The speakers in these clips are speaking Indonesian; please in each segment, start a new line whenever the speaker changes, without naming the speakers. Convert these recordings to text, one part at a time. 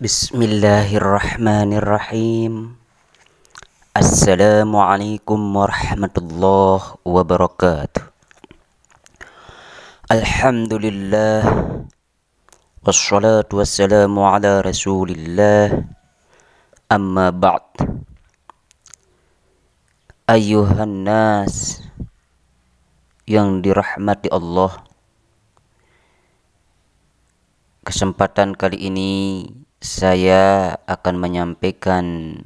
Bismillahirrahmanirrahim. Assalamualaikum warahmatullahi wabarakatuh. Alhamdulillah. Wassalatu wassalamu ala rasulillah. Amma ba'd. Ayuhan nas yang dirahmati Allah. Kesempatan kali ini saya akan menyampaikan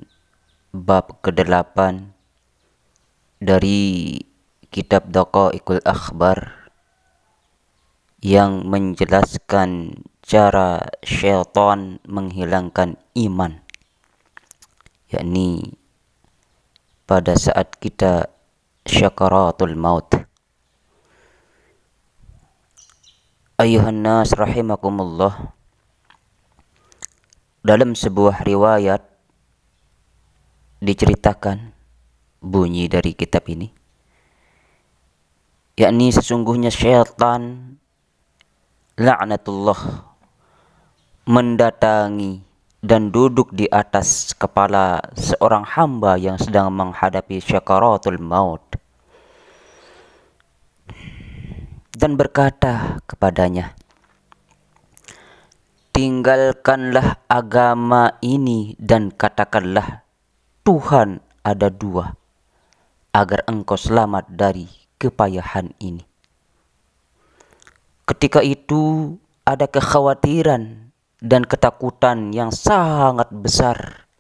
bab ke-8 dari kitab Daqaiqul Akhbar yang menjelaskan cara syaitan menghilangkan iman, yakni pada saat kita syakaratul maut. Ayuhan nas rahimakumullah. Dalam sebuah riwayat diceritakan bunyi dari kitab ini, yakni sesungguhnya syaitan laknatullah mendatangi dan duduk di atas kepala seorang hamba yang sedang menghadapi syakaratul maut dan berkata kepadanya, "Tinggalkanlah agama ini dan katakanlah Tuhan ada dua, agar engkau selamat dari kepayahan ini." Ketika itu ada kekhawatiran dan ketakutan yang sangat besar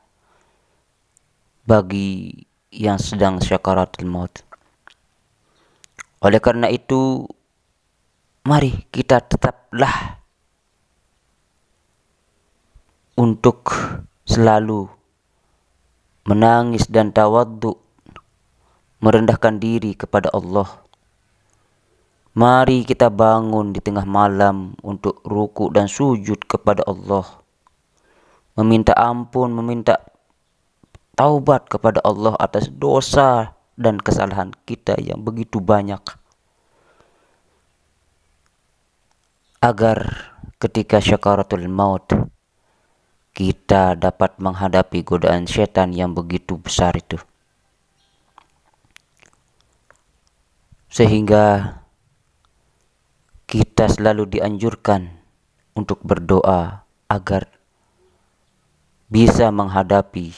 bagi yang sedang syakaratul maut. Oleh karena itu, mari kita tetaplah untuk selalu menangis dan tawaddu, merendahkan diri kepada Allah. Mari kita bangun di tengah malam untuk ruku dan sujud kepada Allah, meminta ampun, meminta taubat kepada Allah atas dosa dan kesalahan kita yang begitu banyak, agar ketika syakaratul maut kita dapat menghadapi godaan setan yang begitu besar itu. Sehingga kita selalu dianjurkan untuk berdoa agar bisa menghadapi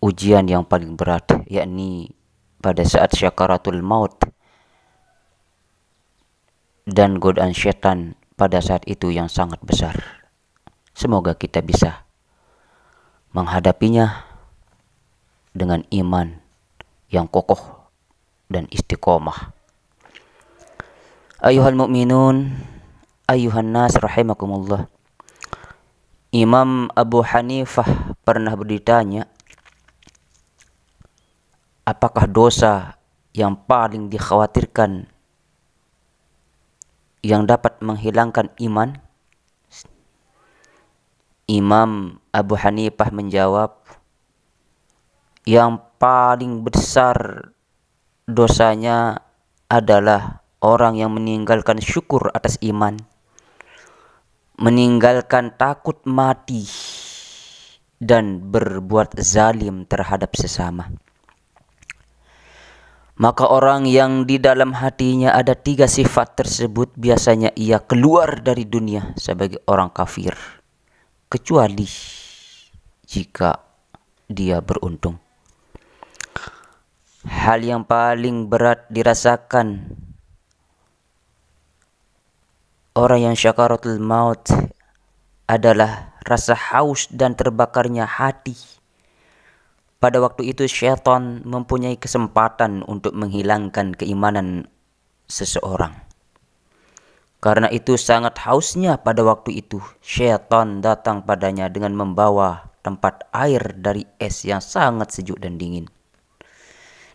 ujian yang paling berat, yakni pada saat syakaratul maut, dan godaan setan pada saat itu yang sangat besar. Semoga kita bisa menghadapinya dengan iman yang kokoh dan istiqomah. Ayuhal mu'minun, ayuhan nas rahimakumullah. Imam Abu Hanifah pernah ditanya, apakah dosa yang paling dikhawatirkan yang dapat menghilangkan iman? Imam Abu Hanifah menjawab, yang paling besar dosanya adalah orang yang meninggalkan syukur atas iman, meninggalkan takut mati, dan berbuat zalim terhadap sesama. Maka orang yang di dalam hatinya ada 3 sifat tersebut, biasanya ia keluar dari dunia sebagai orang kafir, kecuali jika dia beruntung. Hal yang paling berat dirasakan orang yang syakaratul maut adalah rasa haus dan terbakarnya hati. Pada waktu itu syaitan mempunyai kesempatan untuk menghilangkan keimanan seseorang. Karena itu sangat hausnya pada waktu itu syaitan datang padanya dengan membawa tempat air dari es yang sangat sejuk dan dingin,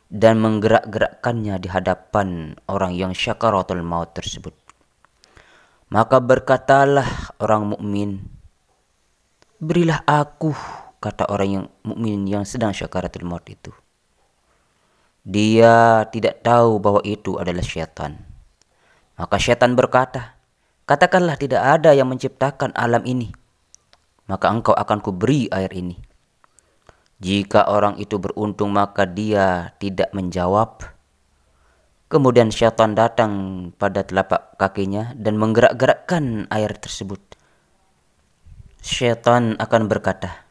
dan menggerak-gerakkannya di hadapan orang yang syakaratul maut tersebut. Maka berkatalah orang mukmin, "Berilah aku," kata orang yang mukmin yang sedang syakaratul maut itu. Dia tidak tahu bahwa itu adalah syaitan. Maka syaitan berkata, "Katakanlah tidak ada yang menciptakan alam ini. maka engkau akan kuberi air ini. Jika orang itu beruntung, maka dia tidak menjawab. Kemudian syaitan datang pada telapak kakinya dan menggerak-gerakkan air tersebut. Syaitan akan berkata,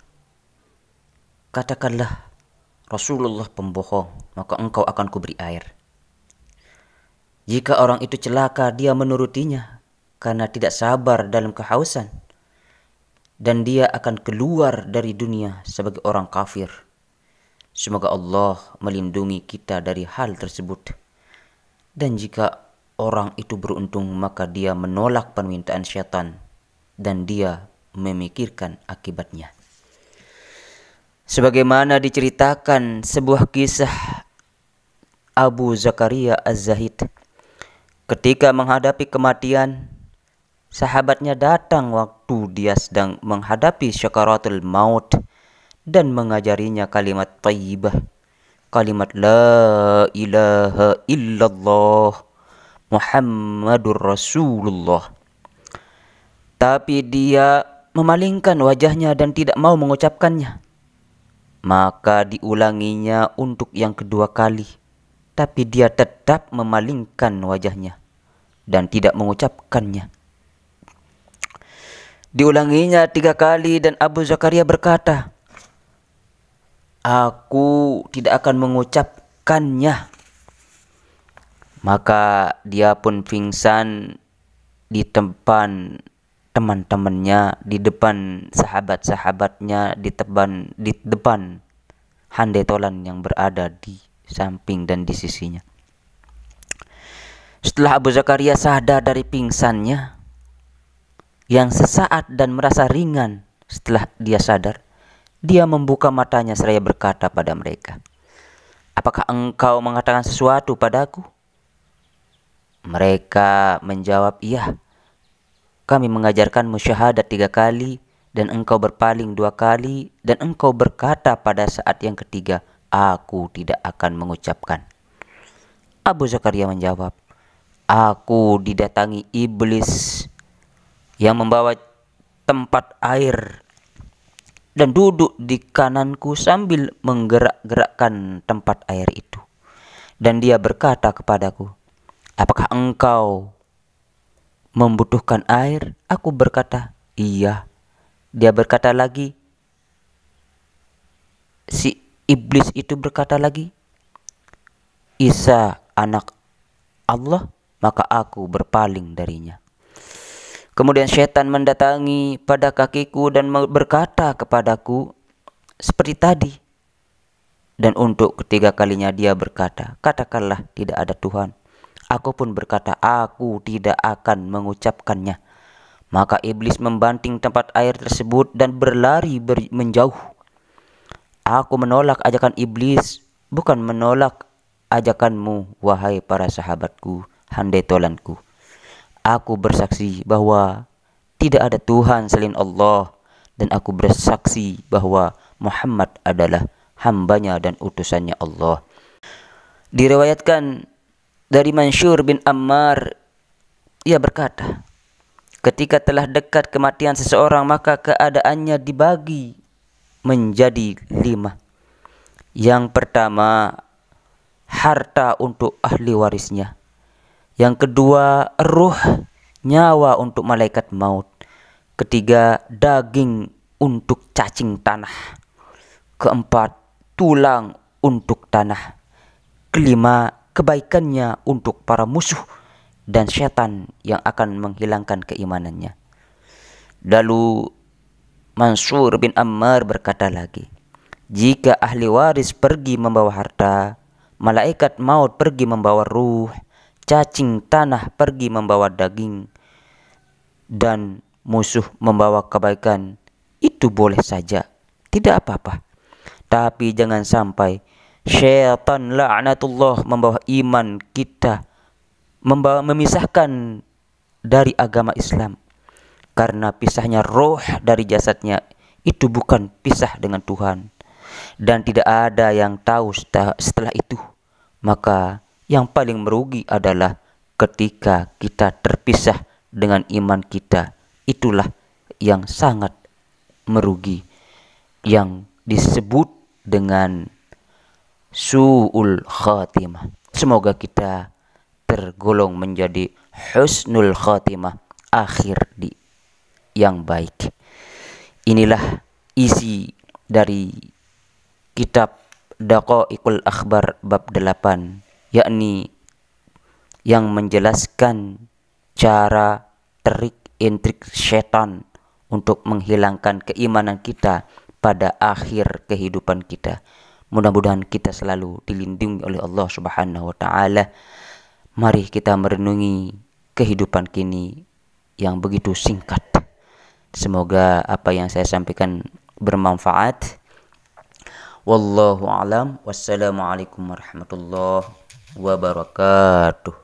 katakanlah Rasulullah pembohong, maka engkau akan kuberi air. Jika orang itu celaka, dia menurutinya karena tidak sabar dalam kehausan, dan dia akan keluar dari dunia sebagai orang kafir. Semoga Allah melindungi kita dari hal tersebut. Dan jika orang itu beruntung, maka dia menolak permintaan syaitan dan dia memikirkan akibatnya. Sebagaimana diceritakan sebuah kisah Abu Zakaria Az-Zahid, ketika menghadapi kematian, sahabatnya datang waktu dia sedang menghadapi syakaratul maut dan mengajarinya kalimat thayyibah, kalimat la ilaha illallah Muhammadur Rasulullah. Tapi dia memalingkan wajahnya dan tidak mau mengucapkannya. Maka diulanginya untuk yang kedua kali, tapi dia tetap memalingkan wajahnya dan tidak mengucapkannya. Diulanginya 3 kali dan Abu Zakaria berkata, aku tidak akan mengucapkannya. Maka dia pun pingsan di depan teman-temannya, di depan sahabat-sahabatnya, di depan handai tolan yang berada di samping dan di sisinya. Setelah Abu Zakaria sadar dari pingsannya yang sesaat dan merasa ringan, setelah dia sadar, dia membuka matanya seraya berkata pada mereka, apakah engkau mengatakan sesuatu padaku? Mereka menjawab, iya, kami mengajarkanmu syahadat 3 kali dan engkau berpaling 2 kali dan engkau berkata pada saat yang ketiga, aku tidak akan mengucapkan. Abu Zakaria menjawab, aku didatangi iblis yang membawa tempat air dan duduk di kananku sambil menggerak-gerakkan tempat air itu. Dan dia berkata kepadaku, apakah engkau membutuhkan air? Aku berkata, iya. Dia berkata lagi, si iblis itu berkata lagi, Isa anak Allah, maka aku berpaling darinya. Kemudian syaitan mendatangi pada kakiku dan berkata kepadaku seperti tadi. Dan untuk ketiga kalinya dia berkata, katakanlah tidak ada Tuhan. Aku pun berkata, aku tidak akan mengucapkannya. Maka iblis membanting tempat air tersebut dan berlari menjauh. Aku menolak ajakan iblis, bukan menolak ajakanmu, wahai para sahabatku, handai tolanku. Aku bersaksi bahwa tidak ada Tuhan selain Allah, dan aku bersaksi bahwa Muhammad adalah hambanya dan utusannya Allah. Diriwayatkan dari Mansyur bin Ammar, ia berkata, ketika telah dekat kematian seseorang, maka keadaannya dibagi menjadi 5. Yang pertama, harta untuk ahli warisnya. Yang kedua, ruh, nyawa untuk malaikat maut. Ketiga, daging untuk cacing tanah. Keempat, tulang untuk tanah. Kelima, kebaikannya untuk para musuh dan syaitan yang akan menghilangkan keimanannya. Lalu Mansur bin Ammar berkata lagi, jika ahli waris pergi membawa harta, malaikat maut pergi membawa ruh, cacing tanah pergi membawa daging, dan musuh membawa kebaikan, itu boleh saja, tidak apa-apa. Tapi jangan sampai syaitan laknatullah membawa iman kita, memisahkan dari agama Islam. Karena pisahnya roh dari jasadnya itu bukan pisah dengan Tuhan. Dan tidak ada yang tahu setelah itu. Maka yang paling merugi adalah ketika kita terpisah dengan iman kita. Itulah yang sangat merugi yang disebut dengan su'ul khatimah. Semoga kita tergolong menjadi husnul khatimah, akhir yang baik. Inilah isi dari kitab Daqaiqul Akhbar bab 8, yakni yang menjelaskan cara trik-intrik setan untuk menghilangkan keimanan kita pada akhir kehidupan kita. Mudah-mudahan kita selalu dilindungi oleh Allah Subhanahu wa taala. Mari kita merenungi kehidupan kini yang begitu singkat. Semoga apa yang saya sampaikan bermanfaat. Wallahu a'lam. Wassalamualaikum warahmatullahi wabarakatuh.